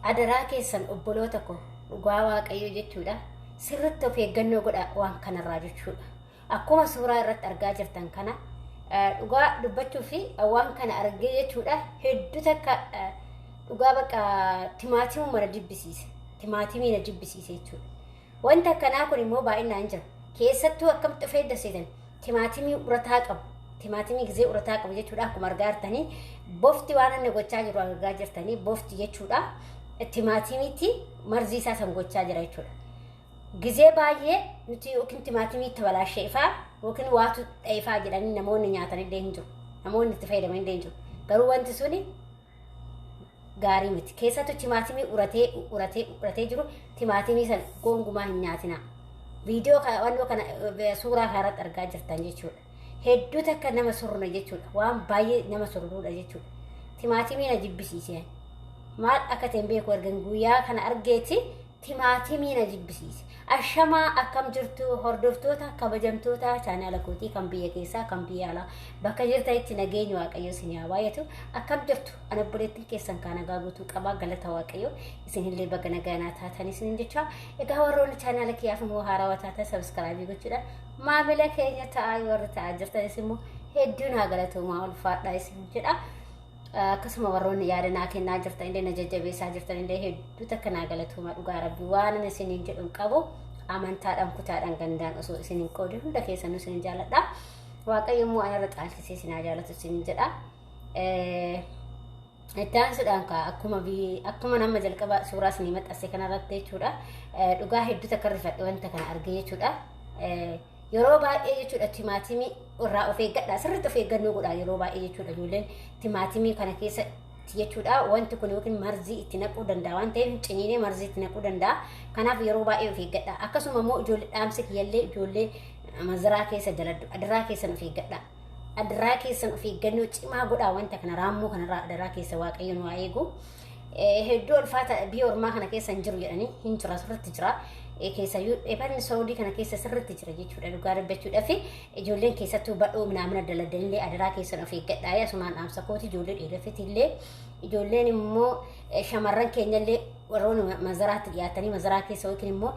adaraa keessan obboloota ko dhugaa waaqayyo jechuudha sirriitti of eeggannoo godha waan kanarraa jechuudha akkuma suuraa irratti argaa jirtan kana dhugaa dubbachuu fi waan kana argee jechuudha hedduu takka dhugaa bakka timaatimuu mara jibbisiise timaatimii na jibbisiise jechuudha wanta kanaa kun immoo baay'inaan jira keessattuu akkamitti of eeggaseetan timaatimii urataa qabu timaatimii gizee urataa qabu jechuudha akkuma argaa jirtanii bofti waan inni gochaa jiru argaa jirtanii bofti jechuudha timaatimiitti marzii isaa san gochaa jira jechuudha gizee baay'ee nuti yookiin timaatimii tabalaashee ifaa yookiin waatu dheefaa jedhanii namoonni nyaatan illee hin jiru namoonni itti fayyadaman illee hin jiru garuu wanti suni gaarii miti keessattuu timaatimii uratee jiru timaatimii san gongumaa hin nyaatina viidiyoo wannoo kana suuraa kanarratti argaa jirtan jechuudha hedduu takka nama surna jechuudha waan baay'ee nama surruudha jechuudha timaatimii na jibbisiise maal akka ta'e beeku argan guyyaa kana argeeti timaatimii na jibbisiise ashamaa akkam jirtu hordoftoota kabajamtoota chaanaala kootii kan biyya keessaa kan biyya alaa bakka jirtanitti nageenya waaqayyo isin haa baay'atu akkam jirtu ana obboleettiin keessan kana gaaguutuu qabaa galata waaqayyo isin illee baga nagaa taatanii isin jecha egaa warroonni chaanaala kiyyaaf immoo haarawaa taatan sabskraayibii gochuudha maamila keenya ta'aa warra ta'aa jirtanis immoo hedduun haa galatoomaa ulfaadhaa isin jedha akkasuma warroonni yaada kennaa jirtan illee na jajjabeessaa jirtan illee hedduu takka naa galatoomaa dhugaa rabbii waan isiniin jedhu qabu amantaadhaan kutaadhaan gandaan osoo isiniin qoodee hunda keessanuu isiniin jaalladha waaqayyo immoo anarra caalchisee isin haa jaalatu isiniin jedha iddaan sudhaan ka akkuma nama jalqaba suuraa isinii maxxanse kanarratti jechuudha dhugaa hedduu takka rifadhe wanta kana argee jechuudha yeroo baay'ee jechuudha timaatimii irraa of eeggadha sirriitti of eeggannoo godha yeroo baay'ee jechuudha ijoolleen timaatimii kana keessa jechuudha wanti kun yookiin marzii itti naquu danda'a waan ta'eef ciniinee marzii itti naquu danda'a kanaaf yeroo baay'ee of eeggadha akkasuma immoo ijoollee dhaamsa kiyyallee ijoollee mazaraa keessa daladdu adiraa keessan of eeggadha adiraa keessan of eeggannoo cimaa godha wanta kana raammoo kanarraa adiraa keessa waaqayyoon waa eegu hedduu ulfaata biyya ormaa kana keessa hin jiru jedhanii hin jira sirriitti jira keessayyuu eebanni saawudii kana keessa sirriitti jira jechuudha dhugaa dubbachuudhaa fi ijoolleen keessattuu badhoo minaamina daladanillee adiraa keessan of eeggadhaa asumaan dhaamsa kooti ijoollee dhiirafetillee ijoolleen immoo shamarran keenyallee warroonni mazaraatti dhiyaatanii mazaraa keessa yookiin immoo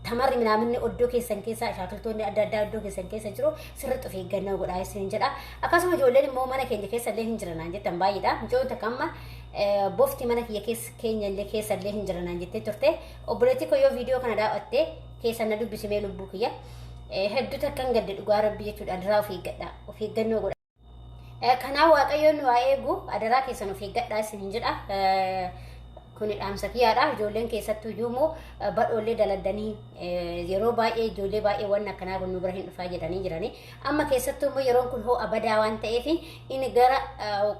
tamarri minaaminni oddoo keessan keessa shaakiltoonni adda addaa oddoo keessan keessa jiru sirriitti of eeggannoo godhaa isin jedha akkasuma ijoolleen immoo mana keenya keessa illee hin jiran jettan baay'eedha ijoolleen takka amma bofti mana kiyya keenya illee keessa illee hin jiran jettee turte obboleettii koo yoo viidiyoo kana daawwattee keessa na dubbisimee lubbuu kiyya hedduu takkan gadde dhugaa rabbii jechuudha adiraa of eeggadhaa of eeggannoo godhaa kanaaf waaqayyoon waa eegu adiraa keessan of eeggadhaa isin jedha kuni dhaamsa kiyyaadha ijoolleen keessattuu iyyuu badhoollee daladanii yeroo baay'ee ijoollee baay'ee waan akkanaa kun nu bira hin dhufaa jedhanii jiranii amma keessattuu immoo yeroon kun hoo abadaa waan ta'eef inni gara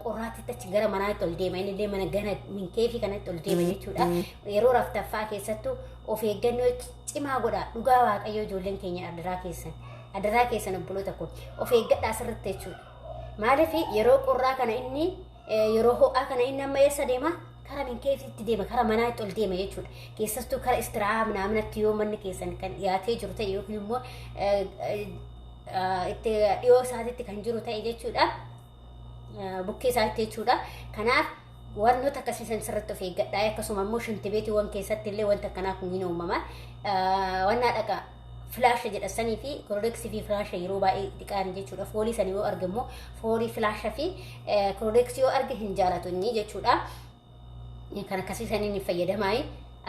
qorraatitti achi gara manaatti ol deema inni illee mana gana minkeefii kanatti ol deema jechuudha yeroo raftaffaa keessattuu of eeggannoo cimaa godha dhugaa waaqayyo ijoolleen keenya adiraa keessan obboloota kun of eeggadhaa sirriitti jechuudha maaliif yeroo qorraa kana inni yeroo ho'aa kana inni amma eessa deema kara minkeefitti deema kara manaatti ol deema jechuudha keessattuu kara istirahaa minaaminatti yoo manni keessan kan dhiyaatee jiru ta'e yookiin immoo itti dhiyoo isaatitti kan jiru ta'e jechuudha bukkee isaatti jechuudha kanaaf wantoota akkasiisan sirriitti of eeggadhaa akkasuma immoo shintibeetiiwwan keessatti illee wanta akkanaa kun hin uumama wannaa dhaqa filaasha jedhasanii fi koroodeksii fi filaasha yeroo baay'ee dhiqaan jechuudha foolii san yoo arge immoo foolii filaasha fi koroodeksii yoo arge hin jaalatu jechuudha kan akkasiisanii ni fayyadamaa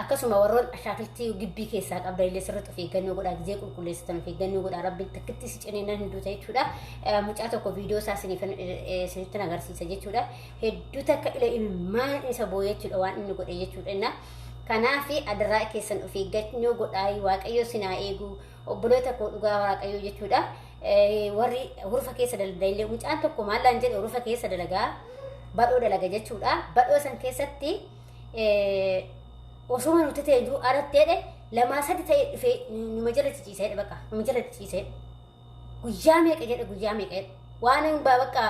akkasuma warroon shaakiltii gibbii keessaa qabda illee sirriitti of eeggannoo godhaa gizee qulqulleessitan of eeggannoo godhaa rabbiin takkitti si cineenan hinduu jechuudha mucaa tokko viidiyoo isaa isinitti agarsiisa jechuudha hedduu takka ila ilmaan isa boo'ee jechuudha waan inni godhe jechuudha kanaaf adiraa keessan of eeggannoo godhaa waaqayyo sinaa eegu obboloota koo dhugaa waaqayyo jechuudha warri hurufa keessa dalagaa illee mucaan tokko maallaan jedhe hurufa keessa dalagaa badhoo dalaga jechuudha badhoo san keessatti osuma nuti ta'e jiru aratteedhe lamaa sadi ta'e dhufee numa jala ciciiseedha bakka numa jala ciciiseedha guyyaa meeqa jedhe guyyaa meeqa jedhe waan hin bakka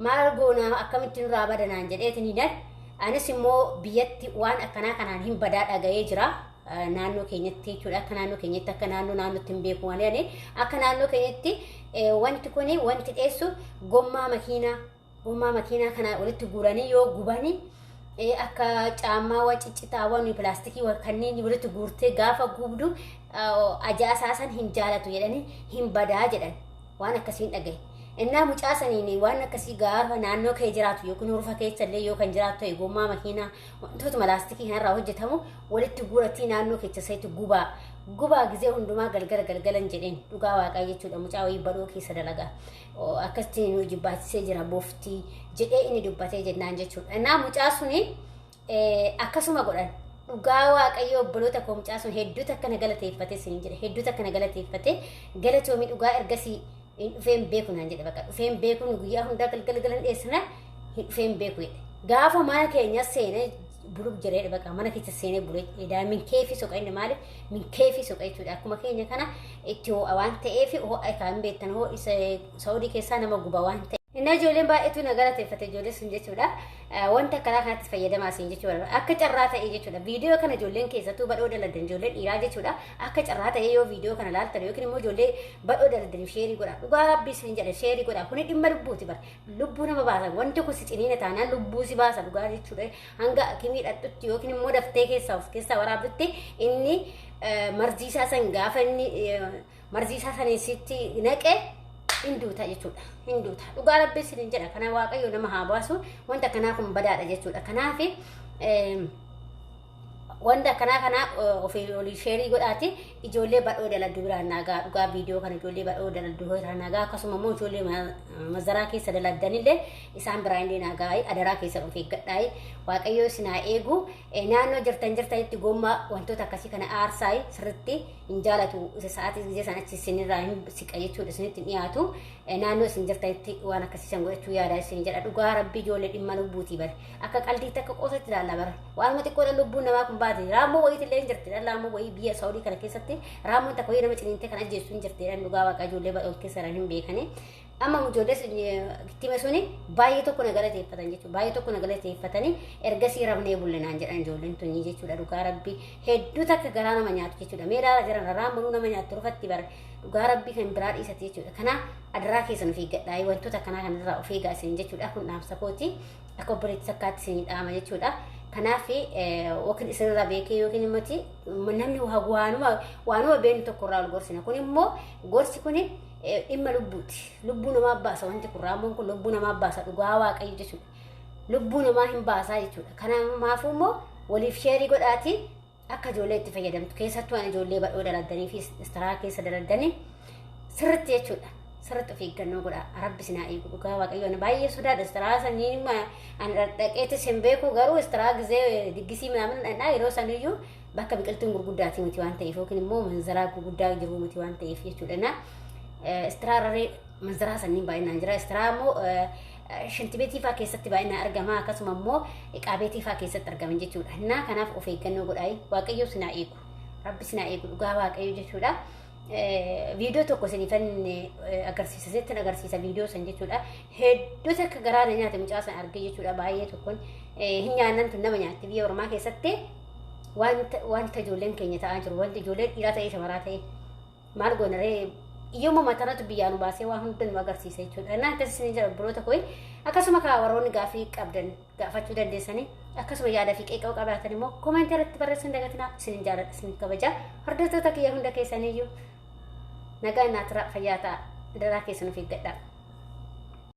maal goonaa akkamitti nurraa badanaan jedheetiniidhaan anis immoo biyyatti waan akkanaa kanaan hin badaa dhaga'ee jira naannoo keenyatti jechuudha akka naannoo keenyatti akka naannootti hin beeku malee akka naannoo keenyatti wanti kuni wanti dheessu gommaa makiinaa kana walitti guuranii yoo gubanii akka caammaa waa ciccitaawwan pilaastikii kanneen walitti guurtee gaafa gubdu ajaasasan hin jaalatu jedhanii hin badaa jedhan waan akkasiin dhagaye. Innaa mucaasaniin waan akkasii gaafa naannoo kee jiraatu yookiin rufa keessallee yoo kan jiraatu ta'e gommaa makiinaa wantoota pilaastikii kanarraa hojjetamu walitti guuratii naannoo keessatti gubaa gizee hundumaa galgalan jedheen dhugaa waaqaa jechuudha. Mucaa wayii badoo keessa dalagaa akkasitti nu jibbaachisee jira booftii jedhee inni dubbatee jennaan jechuudha. Innaa mucaa suni akkasuma godhan dhugaa waaqayyo obboloota koo mucaa sun hedduutu akkana galateeffatee siin jedhe hedduutu akkana galateeffatee galatoomii dhugaa ergasii dhufeen beeku naan jedhe bakka dhufeen beeku guyyaa hundaa galgalan dheessana dhufeen beeku gaafa mana keenya seenee buluk jiree bakka mana keessa seenee bulee edaa min keefi soqa inni maaliif min keefi soqa jechuudha. Akkuma keenya kana itti ho'a waan ta'eef ho'a kan beektan ho'a isa Saawudii keessaa nama guba waan ta'eef. Inna ijoolleen baay'eetu na galateeffate ijoollee sun jechuudha. Wanta karaa kanatti fayyadamaa siin jechuudha. Akka carraa ta'ee jechuudha. Viidiyoo kana ijoolleen keessattuu badhoo daladan ijoolleen dhiiraa jechuudha. Akka carraa ta'ee yoo viidiyoo kana laaltan yookiin immoo ijoollee badhoo daladan sheerii godha. Dhugaa rabbii siin jedha sheerii godha. Kuni dhimma lubbuuti bara. Lubbuu nama baasa. Wanti kun si ciniina taanaan lubbuu si baasa dhugaa jechuudha. Hanga akimii dhadhutti yookiin immoo daftee keessaa of keessaa waraabdutti inni marziisaa san gaafa inni marziisaa saniisitti naqee hinduuta jechuudha. Hinduuta dhugaa rabbii siin jedha. Kana waaqayyo nama haa baasu wanta kanaa kun badaadha jechuudha. Kanaaf wanta kana ofii olii sheerii godhaati ijoollee badhoo daladdu biraan nagaa dhugaa viidiyoo kana ijoollee badhoo daladdu biraan nagaa akkasuma immoo ijoollee mazaraa keessa daladdanillee isaan biraan illee nagaa adaraa keessa of eeggadhaa waaqayyo isinaa eegu naannoo jirtanitti gommaa wantoota akkasii kana aarsaa sirriitti hin jaalatu sa'aatii gizee sanatti isinirraa hin siqa jechuudha isinitti dhiyaatu naannoo isin jirtanitti waan akkasiisan godhachuu yaadaa isin jedha dhugaa rabbii ijoollee dhimma lubbuutii bare akka qaldiitti akka qoosatti ilaalla bara waanuma xiqqoodha lubbuun namaa kun Ramu wayii tillee jirti ramu wayii biyya Saawudii kana keessatti ramuun takka wayii nama ciniintee kana ajjeessu hin jirti dhugaa waaqa ijoollee badhoo keessa hin beekane amma ijoollee gittime suni baay'ee tokko na galateeffatan jechuudha baay'ee tokko na galateeffatanii ergasii rabnee bullinaan jedhan ijoolleen tunni jechuudha dhugaa rabbii hedduu takka garaa nama nyaatu jechuudha meedaa jiran raamuu nama nyaatu rufatti bara dhugaa rabbii kan biraa dhiisati jechuudha kana adaraa keessan of eeggadhaa wantoota kanaa kanarraa of eegaa isin jechuudha kun dhaamsa kooti akka obboleetti sakkaatti isin dhaama jechuudha. Kanafi wakil isinirraa beekee yookiin immoo namni waanuma beenu tokko irraa gorsina kun immoo gorsi kun dhimma lubbuuti lubbuu namaa baasa wanti kun raamuun kun lubbuu namaa baasa dhugaa waaqayyo jechuudha lubbuu namaa hin baasaa jechuudha. Kanaafuu immoo waliif sheerii godhaati akka ijoollee itti fayyadamtu keessattuu waan ijoollee badhoo daladdanii fi istaraa keessa daladdanii sirriitti jechuudha. Sirriitti of eeggannoo godha rabbi sinaa eegu dhugaa waaqayyoon baay'ee sodaadha istaraa saniin an dhaqeetti sin beeku garuu istaraa gizee diggisii minaamin dhandhaa yeroo saniyyuu bakka biqiltuun gurguddaatii miti waan ta'eef yookiin immoo manzaraa gurguddaa jiru miti waan ta'eef jechuudha. Na istaraa raree manzaraa saniin baay'inaan jira istaraa immoo shantibeetii fa'aa keessatti baay'inaan argama akkasuma immoo qaabeetii fa'aa keessatti argaman jechuudha. Na kanaaf of eeggannoo godhaa waaqayyo sinaa eegu rabbi sinaa eegu dhugaa waaqayyo jechuudha. Video tokko sinifan agarsiisa settan agarsiisa video san jechuudha hedduu takka garaana nyaata mucaa san argee jechuudha baay'ee tokkon hin nyaannan tun nama nyaatti biyya Oromaa keessatti wanta ijoolleen keenya ta'aa jiru wanti ijoolleen dhiiraa ta'ee shamaraa ta'e maal goonaree iyyuma mataratu biyyaan baasee waan hundan nu agarsiisa jechuudha. Naan akkasii isin jira biroota koyi akkasuma kaa warroonni gaafii qabdan gaafachuu dandeessanii akkasuma yaada fi qeeqaa qabaatan immoo koomentii irratti barreessuun dagatinaa isin jaaladha isin kabaja hordoftoota kiyya hunda keessaniyyuu nagaa naatira fayyaa ta'a daraa keessan of eeggadhaa.